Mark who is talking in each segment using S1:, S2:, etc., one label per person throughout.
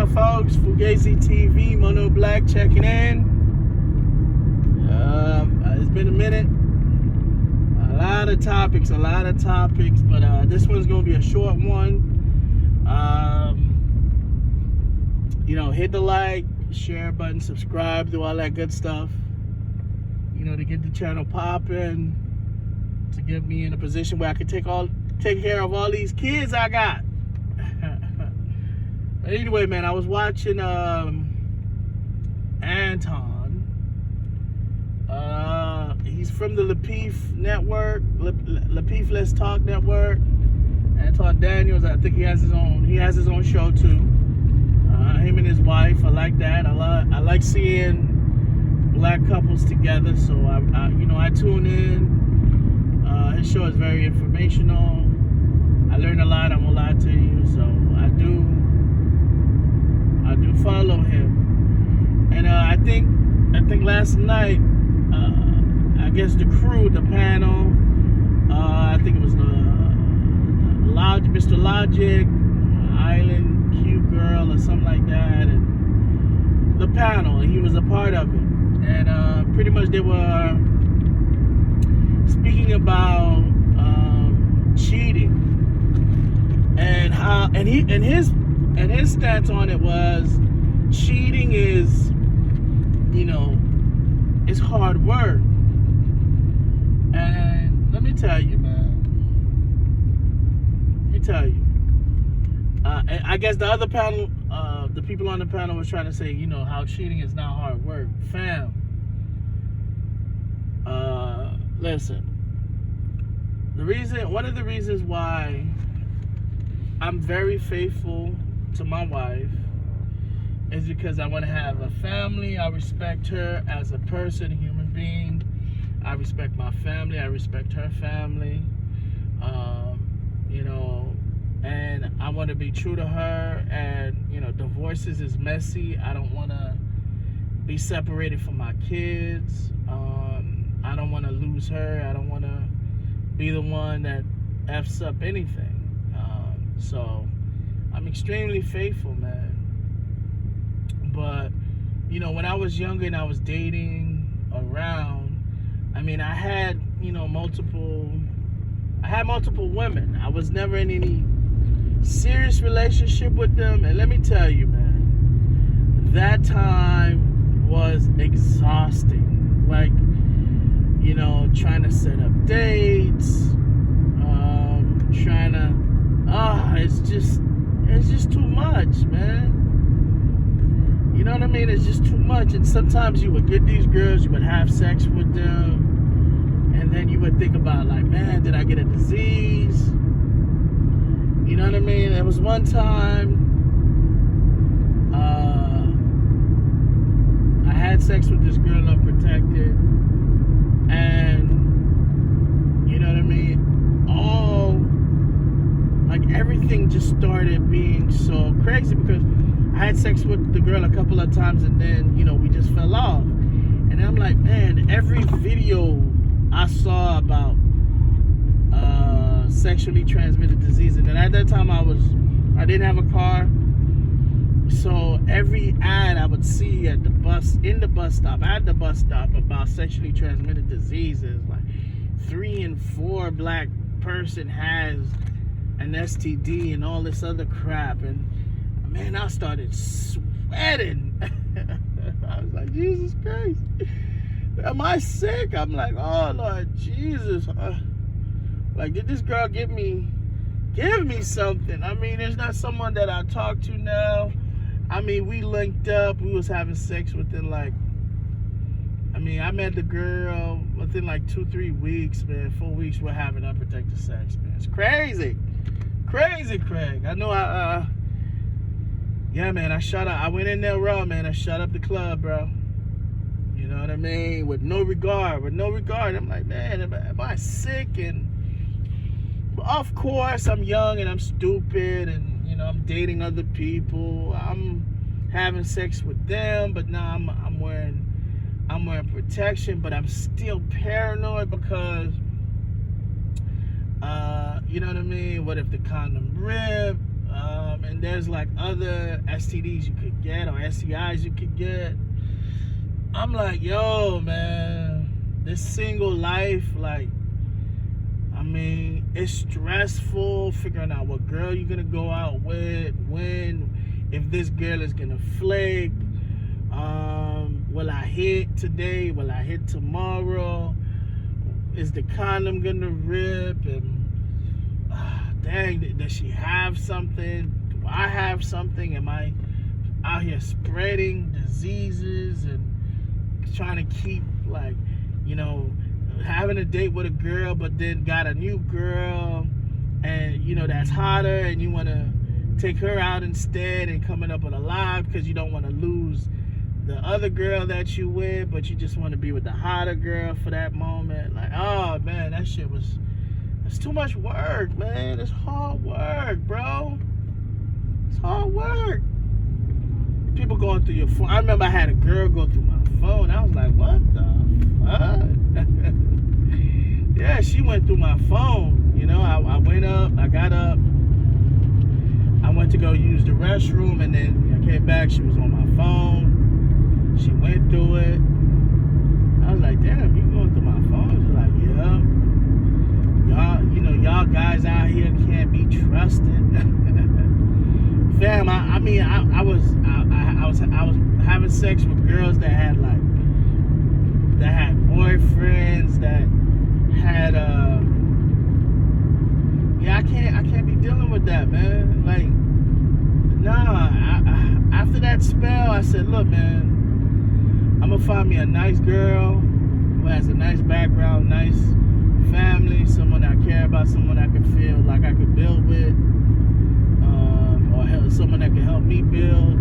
S1: up, folks? Fugazi TV, Mono Black checking in. It's been a minute. A lot of topics, but this one's gonna be a short one. Hit the like, share button, subscribe, do all that good stuff. To get the channel popping, to get me in a position where I can take care of all these kids I got. But anyway, man, I was watching Anton. He's from the Lapeef Network, Lapeef Let's Talk Network. Anton Daniels, I think he has his own show too. Him and his wife, I like that. I like seeing black couples together, so I tune in. His show is very informational. I learn a lot. I won't lie to you, so I do follow him. And I think last night, I guess the crew, the panel, I think it was Mr. Logic, Island Cute Girl, or something like that, and the panel, he was a part of it. And pretty much they were speaking about cheating and how, and his stance on it was cheating is, it's hard work. And let me tell you, man. I guess the other panel, the people on the panel was trying to say, how cheating is not hard work. Fam, listen. One of the reasons why I'm very faithful to my wife is because I want to have a family. I respect her as a person, a human being. I respect my family. I respect her family. And I want to be true to her. And, divorces is messy. I don't want to be separated from my kids. I don't want to lose her. I don't want to be the one that F's up anything. So I'm extremely faithful, man. But, when I was younger and I was dating around, I had multiple women. I was never in any serious relationship with them. And let me tell you, man, that time was exhausting. Like, trying to set up dates, it's just too much, man. You know what I mean? It's just too much. And sometimes you would get these girls, you would have sex with them, and then you would think about, like, man, did I get a disease? You know what I mean? There was one time I had sex with this girl unprotected, and you know what I mean? Everything just started being so crazy because I had sex with the girl a couple of times, and then, we just fell off. And I'm like, man, every video I saw about sexually transmitted disease, and then at that time I didn't have a car, so every ad I would see at the bus stop about sexually transmitted diseases, like 3 in 4 black person has an STD and all this other crap. And man, I started sweating. I was like, Jesus Christ, am I sick? I'm like, oh Lord Jesus. Like, did this girl give me something? There's not someone that I talk to now. We linked up. We was having sex within I met the girl within 2-3 weeks, man. 4 weeks we're having unprotected sex, man. It's crazy, Craig. I know. Yeah, man. I went in there raw, man. I shut up the club, bro. You know what I mean? With no regard. I'm like, man, am I sick? And of course, I'm young and I'm stupid, and I'm dating other people. I'm having sex with them, but now I'm wearing protection, but I'm still paranoid because you know what I mean? What if the condom ripped? And there's like other STDs you could get or STIs you could get. I'm like, yo, man, this single life, like, I mean, it's stressful figuring out what girl you're gonna go out with, when, if this girl is gonna flake. Will I hit today? Will I hit tomorrow? Is the condom gonna rip? And dang, does she have something? Do I have something? Am I out here spreading diseases and trying to keep, like, you know, having a date with a girl, but then got a new girl, and you know that's hotter, and you want to take her out instead, and coming up with a lie because you don't want to lose the other girl that you with, but you just want to be with the hotter girl for that moment. Like, oh man, that shit was, it's too much work, man. It's hard work, bro. It's hard work. People going through your phone. I remember I had a girl go through my phone. I was like, what the fuck? Yeah, she went through my phone. You know, I went up, I got up, I went to go use the restroom, and then I came back, she was on my phone. She went through it. I was like, damn, you going through my phone? She's like, yeah. Y'all, you know, y'all guys out here can't be trusted. Fam, I was having sex with girls that had boyfriends, that had yeah, I can't be dealing with that, man. Like, nah. After that spell, I said, look, man, I'm gonna find me a nice girl who has a nice background, nice family, someone I care about, someone I can feel like I could build with, or someone that can help me build,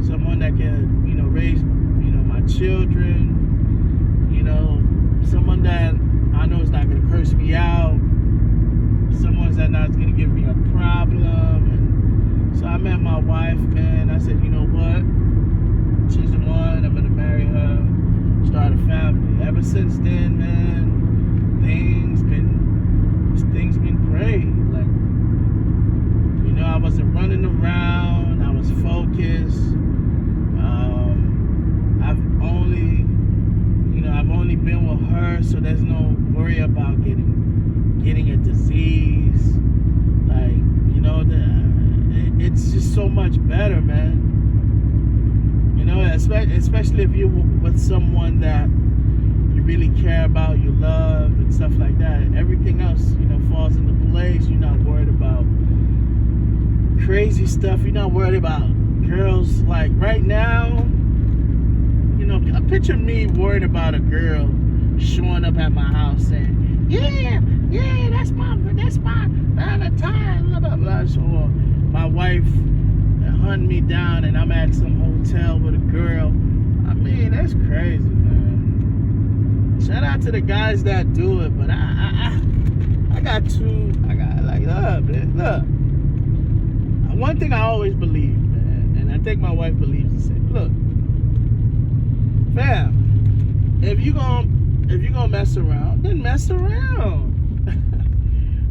S1: someone that can, you know, raise, you know, my children, you know, someone that I know is not gonna curse me out, someone that's not gonna give me a problem. And so I met my wife, man. I said, you know what? She's the one. I'm gonna marry her, start a family. Ever since then, man, things been great. Like, you know, I wasn't running around. I was focused. I've only been with her, so there's no worry about getting a disease. Like, you know, it's just so much better, man. You know, especially if you're with someone that you really care about, you love, and stuff like that. Everything else, you know, falls into place. You're not worried about crazy stuff. You're not worried about girls. Like, right now, you know, picture me worried about a girl showing up at my house saying, yeah, that's my Valentine, blah, blah, blah. So my wife hunting me down and I'm at some hotel with a girl. I mean, that's crazy, man. Shout out to the guys that do it, but I got like, look. One thing I always believe, man, and I think my wife believes the same. Look, fam, if you gonna mess around, then mess around.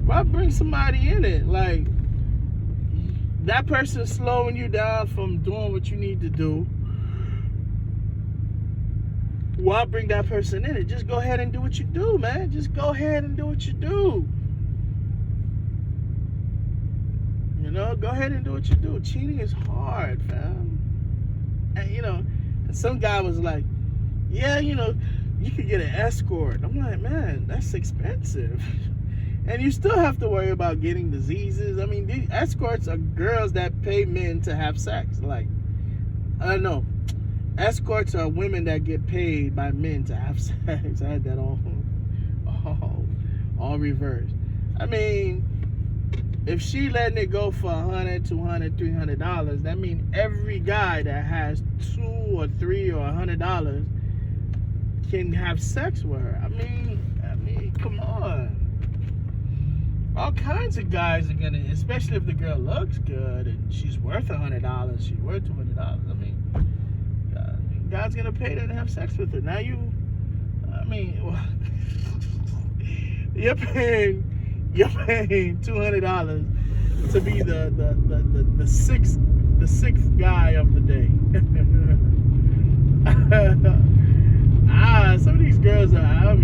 S1: Why bring somebody in it? Like, that person's slowing you down from doing what you need to do. Why bring that person in it? Just go ahead and do what you do, man. Just go ahead and do what you do. You know, go ahead and do what you do. Cheating is hard, fam. And, you know, some guy was like, yeah, you know, you could get an escort. I'm like, man, that's expensive. And you still have to worry about getting diseases. I mean, these escorts are girls that pay men to have sex. Like, I don't know. Escorts are women that get paid by men to have sex. I had that all reversed. I mean, if she letting it go for $100, $200, $300, that means every guy that has $2 or $3 or $100 can have sex with her. I mean, come on. All kinds of guys are gonna, especially if the girl looks good and she's worth $100, she's worth $200. I mean, God's gonna pay her to have sex with her. Now you're paying $200 to be the sixth guy of the day. Some of these girls are,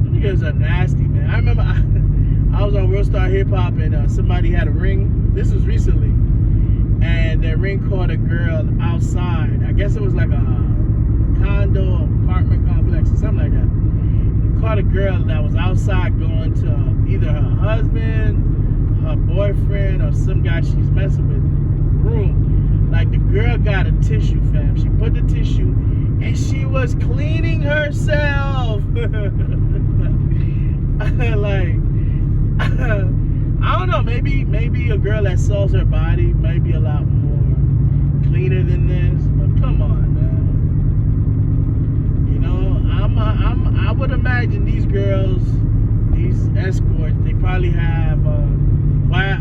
S1: these girls are nasty, man. I remember I was on World Star Hip Hop and somebody had a ring. This was recently, and their ring caught a girl outside. I guess it was like a condo apartment complex or something like that. It caught a girl that was outside going to either her husband, her boyfriend, or some guy she's messing with room. Like, the girl got a tissue, fam. She put the tissue and she was cleaning herself. Like, I don't know, maybe a girl that sells her body might be a lot more cleaner than this, but come on, man. You know, I would imagine these girls, these escorts, they probably have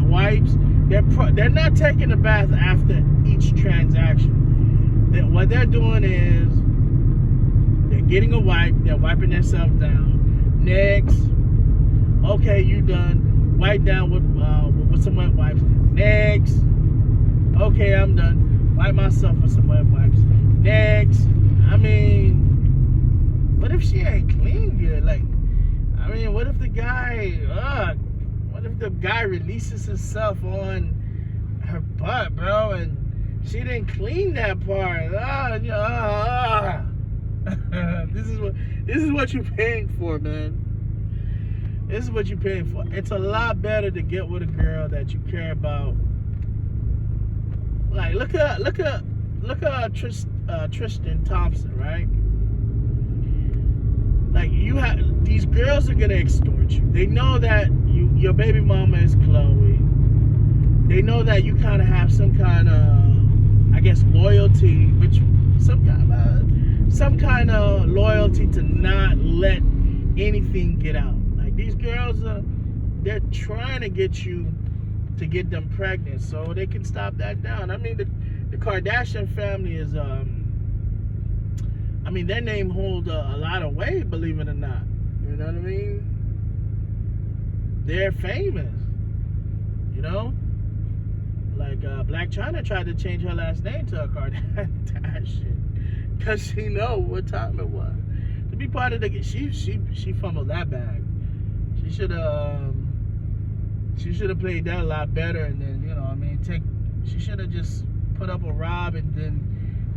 S1: wipes. They're not taking a bath after each transaction. What they're doing is they're getting a wipe, they're wiping themselves down. Next, okay, you done. Wipe down with some wet wipes. Next, okay, I'm done. Wipe myself with some wet wipes. Next, what if she ain't clean good? Like, what if the guy releases himself on her butt, bro, and she didn't clean that part? This is what you're paying for, man. This is what you're paying for. It's a lot better to get with a girl that you care about. Like, look at Tristan Thompson, right? Like, these girls are gonna extort you. They know that your baby mama is Chloe. They know that you kind of have some kind of, I guess, loyalty, which some kind of loyalty to not let anything get out. Like, these girls they're trying to get you to get them pregnant so they can stop that down. The Kardashian family is their name holds a lot of weight, believe it or not. You know what I mean? They're famous. You know? Like, Black China tried to change her last name to a Kardashian because she know what time it was. To be part of she fumbled that bag. She should have played that a lot better, and then, she should have just put up a Rob and then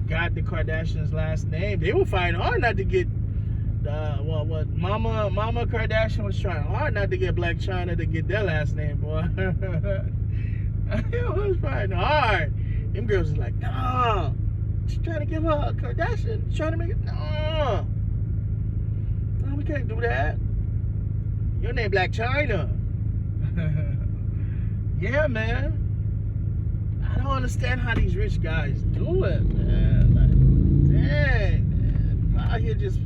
S1: got the Kardashians' last name. They were fighting hard not to get what Mama Kardashian was trying hard not to get Black China to get their last name, boy. It was fighting hard. Them girls was like, no. She's trying to give her a Kardashian. She's trying to make it. No, we can't do that. Your name Black China. Yeah, man. I don't understand how these rich guys do it, man. Like, dang, man. Out here just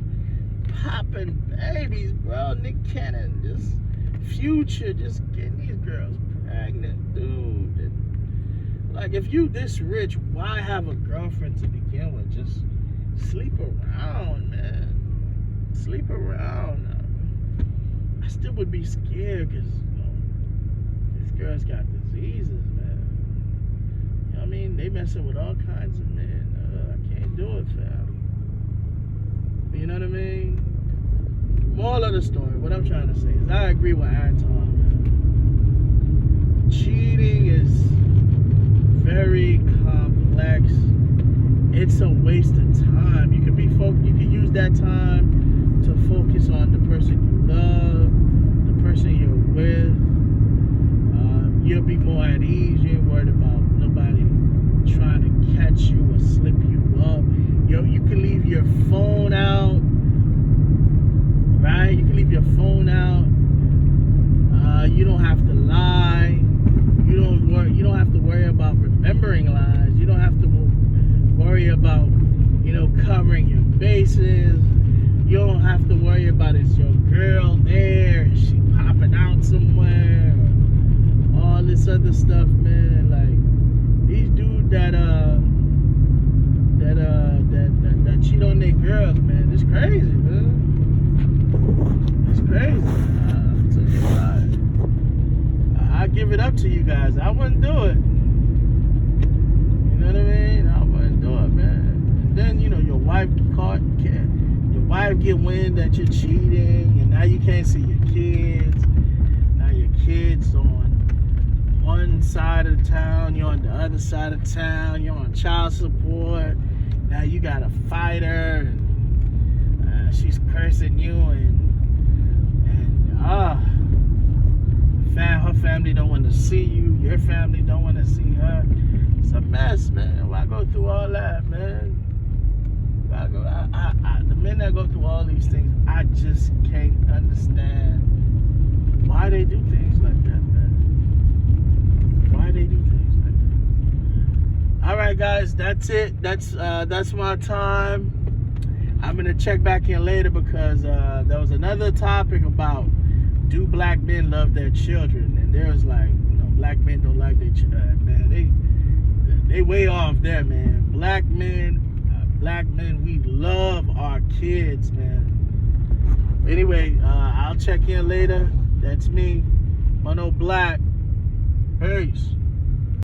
S1: popping babies, bro. Nick Cannon, just Future, just getting these girls pregnant, dude. Like, if you this rich, why have a girlfriend to begin with? Just sleep around, man. Sleep around. I still would be scared because these girls got diseases, man. You know what I mean? They messing with all kinds of men. I can't do it, fam. You know what I mean? Moral of the story, what I'm trying to say is I agree with Anton, man. Cheating is very complex. It's a waste of time. You can use that time to focus on the person you love, the person you're with. You'll be more at ease. You ain't worried about nobody trying to catch you or slip you up. You can leave your phone out, right? You can leave your phone out. You don't have to lie. You don't have to worry about remembering lies. You don't have to worry about, covering your bases. You don't have to worry about is your girl there, is she popping out somewhere, or all this other stuff, man. Like, these dudes that cheat on their girls, man, it's crazy, man. It's crazy. I'll tell you about it. I give it up to you guys. I wouldn't do it. You know what I mean? I wouldn't do it, man. And then, your wife your wife get wind that you're cheating, and now you can't see your kids. Now your kids on one side of the town, you're on the other side of town, you're on child support. Now you gotta fight her, and she's cursing you, and her family don't want to see you, your family don't want to see her. It's a mess, man. Why go through all that, man? The men that go through all these things, I just can't understand why they do things like that, man. Why they do things like that. All right, guys, that's it. That's my time. I'm gonna check back in later because there was another topic about, do black men love their children? And there's like, black men don't like their children. Man, they way off there, man. Black men, we love our kids, man. Anyway, I'll check in later. That's me, Mono Black. Peace.